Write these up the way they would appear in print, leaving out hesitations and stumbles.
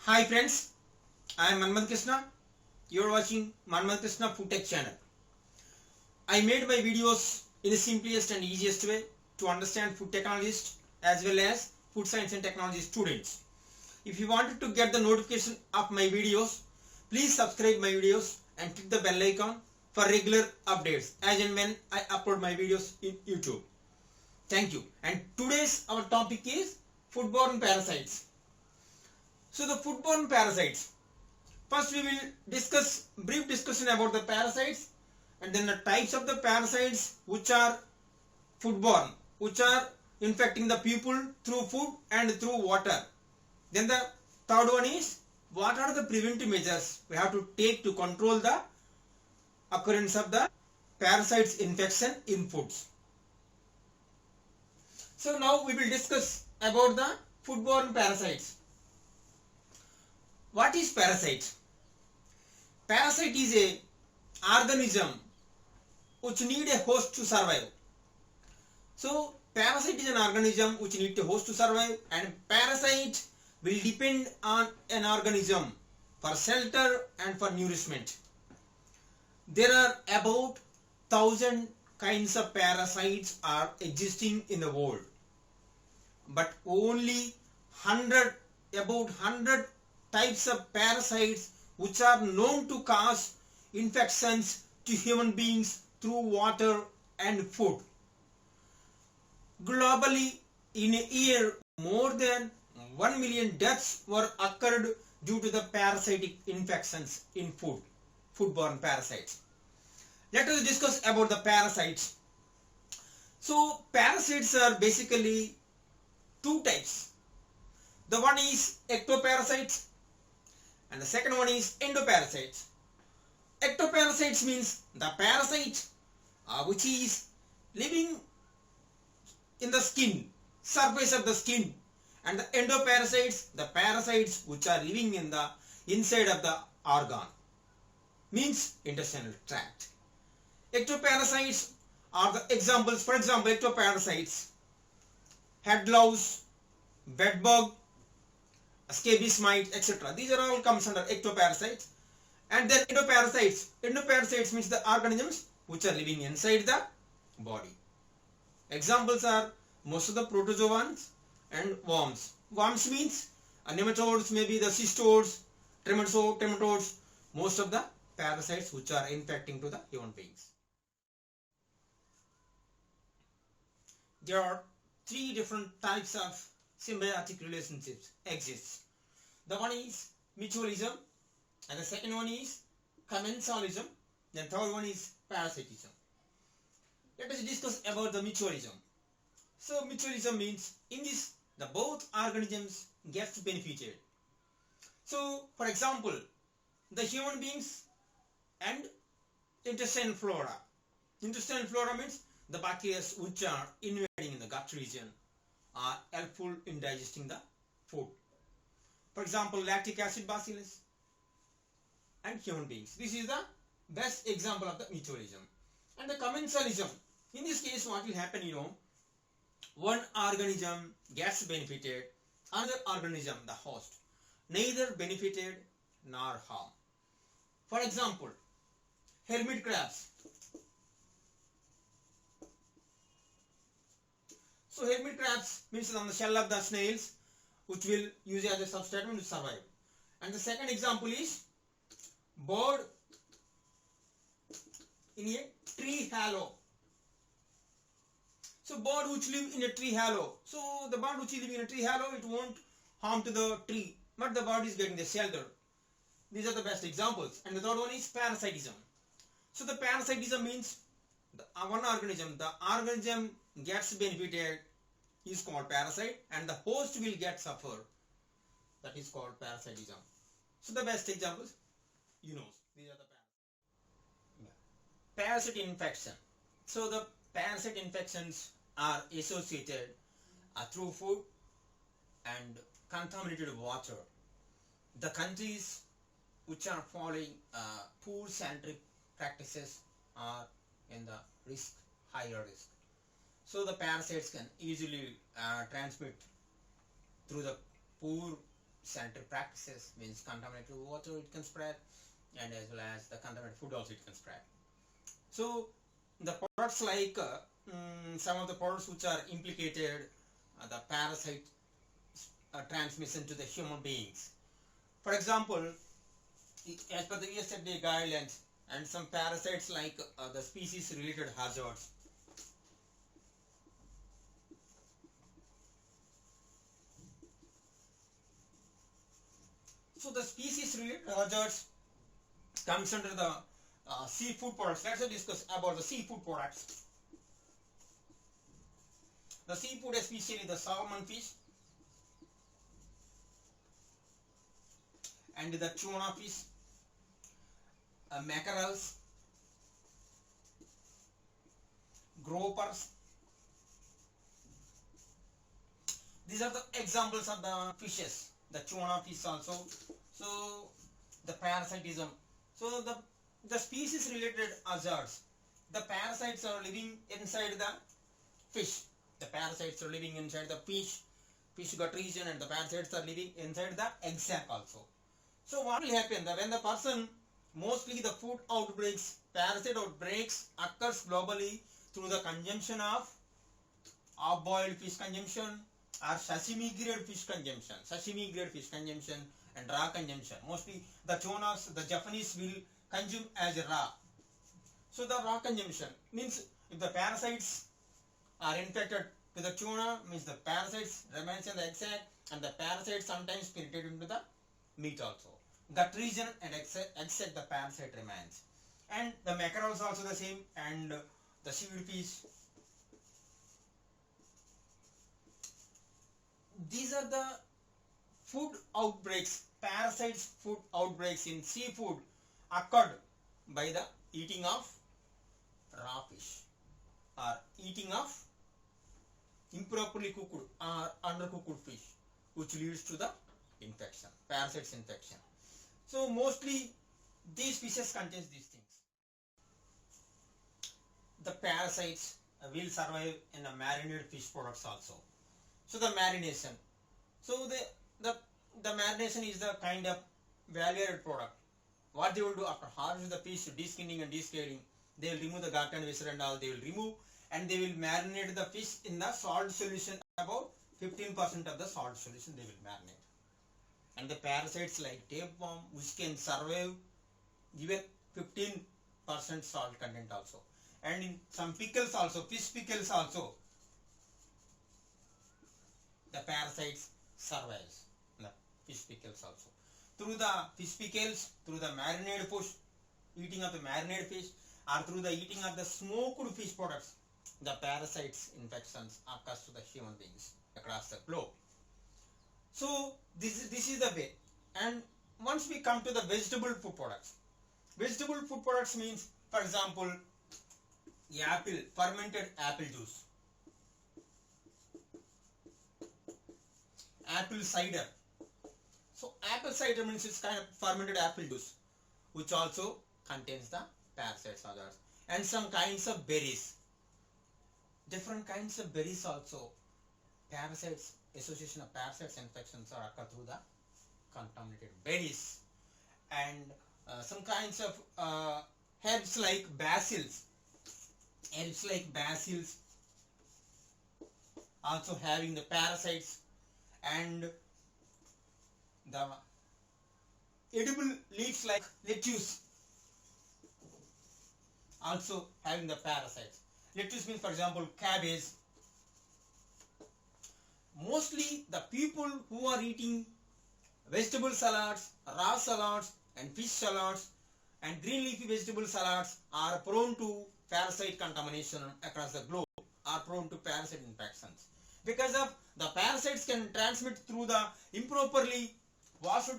Hi friends, I am Manmad Krishna. You are watching Manmad Krishna Food Tech channel. I made my videos in the simplest and easiest way to understand food technologists as well as food science and technology students. If you wanted to get the notification of my videos, please subscribe my videos and click the bell icon for regular updates as and when I upload my videos in YouTube. Thank you. And today's our topic is foodborne parasites. So the foodborne parasites. First we will discuss brief discussion about the parasites and then the types of the parasites which are foodborne, which are infecting the people through food and through water. Then the third one is what are the preventive measures we have to take to control the occurrence of the parasites infection in foods. So now we will discuss about the foodborne parasites. What is parasite? Parasite is a organism which need a host to survive. So parasite is an organism which need a host to survive, and parasite will depend on an organism for shelter and for nourishment. There are about 1,000 kinds of parasites are existing in the world, but only about 100 types of parasites which are known to cause infections to human beings through water and food. Globally, in a year, more than 1 million deaths were occurred due to the parasitic infections in foodborne parasites. Let us discuss about the parasites. So, parasites are basically two types. The one is ectoparasites and the second one is endoparasites. Ectoparasites means the parasite which is living in the skin, surface of the skin, and the endoparasites, the parasites which are living in the inside of the organ, means intestinal tract. Ectoparasites are the examples. For example, ectoparasites, head louse, bedbug, scabies mite, etc. These are all comes under ectoparasites. And then endoparasites. Endoparasites means the organisms which are living inside the body. Examples are most of the protozoans and worms. Worms means nematodes, maybe the cystodes, trematodes, most of the parasites which are infecting to the human beings. There are three different types of symbiotic relationships exists. The one is mutualism, and the second one is commensalism, then third one is parasitism. Let us discuss about the mutualism. So mutualism means in this the both organisms gets benefited. So for example, the human beings and intestinal flora. Intestinal flora means the bacteria which are invading in the gut region are helpful in digesting the food. For example, lactic acid bacillus and human beings. This is the best example of the mutualism. And the commensalism. In this case, what will happen, one organism gets benefited, another organism, the host, neither benefited nor harm. For example, hermit crabs. So hermit crabs means on the shell of the snails, which will use as a substrate to survive. And the second example is bird in a tree hollow. So bird which live in a tree hollow. So the bird which is living in a tree hollow, it won't harm to the tree, but the bird is getting the shelter. These are the best examples. And the third one is parasitism. So the parasitism means the one organism, the organism gets benefited is called parasite, and the host will get suffer. That is called parasitism. So the best examples, these are the parasite infection. So the parasite infections are associated through food and contaminated water. The countries which are following poor sanitary practices are in the higher risk. So the parasites can easily transmit through the poor sanitary practices, means contaminated water it can spread, and as well as the contaminated food also it can spread. So the products like some of the products which are implicated the parasite transmission to the human beings. For example, as per the USFDA guidelines, and some parasites like the species related hazards. So the species related hazards comes under the seafood products. Let's discuss about the seafood products. The seafood, especially the salmon fish and the tuna fish, mackerels, gropers. These are the examples of the fishes. The tuna fish also. So the parasitism. So the species related hazards. The parasites are living inside the fish. The parasites are living inside the fish gut region, and the parasites are living inside the egg sac also. So what will happen when the person, mostly the food outbreaks, parasite outbreaks occurs globally through the consumption of boiled fish consumption or sashimi grade fish consumption, and raw consumption. Mostly the tunas, the Japanese will consume as raw. So the raw consumption means if the parasites are infected to the tuna, means the parasites remains in the egg sac, and the parasites sometimes penetrate into the meat also. Gut region and egg sac the parasite remains. And the mackerels also the same, and the seaweed fish. These are the food outbreaks, parasites food outbreaks in seafood occurred by the eating of raw fish or eating of improperly cooked or undercooked fish, which leads to the infection, parasites infection. So mostly these fishes contains these things. The parasites will survive in a marinated fish products also. So the marination. So the marination is the kind of value-added product. What they will do after harvesting the fish, deskinning and descaling, they will remove the gut and viscera and all they will remove, and they will marinate the fish in the salt solution. About 15% of the salt solution they will marinate. And the parasites like tapeworm, which can survive even 15% salt content also. And in some pickles also, fish pickles also, the parasites survives in the fish pickles also. Through the fish pickles, through the marinated fish, eating of the marinated fish, or through the eating of the smoked fish products, the parasites infections occurs to the human beings across the globe. So this is the way. And once we come to the vegetable food products, means, for example, fermented apple juice, apple cider. So apple cider means it's kind of fermented apple juice, which also contains the parasites others. And some kinds of berries, different kinds of berries also, parasites, association of parasites infections are occur through the contaminated berries. And some kinds of herbs like basils, also having the parasites, and the edible leaves like lettuce also having the parasites. Lettuce means, for example, cabbage. Mostly the people who are eating vegetable salads, raw salads, and fish salads, and green leafy vegetable salads are prone to parasite contamination across the globe, are prone to parasite infections. Because of the parasites can transmit through the improperly washed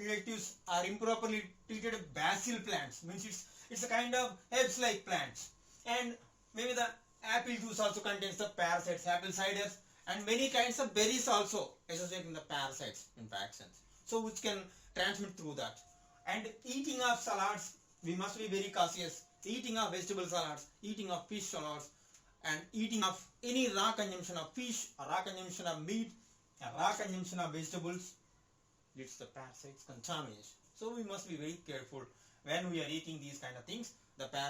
lettuce or improperly treated basil plants. Means it's a kind of herbs like plants. And maybe the apple juice also contains the parasites, apple ciders, and many kinds of berries also associating the parasites infections. So which can transmit through that. And eating of salads, we must be very cautious. Eating of vegetable salads, eating of fish salads, and eating of any raw consumption of fish, raw consumption of meat, raw consumption of vegetables, leads to the parasites contamination. So we must be very careful when we are eating these kind of things. The parasites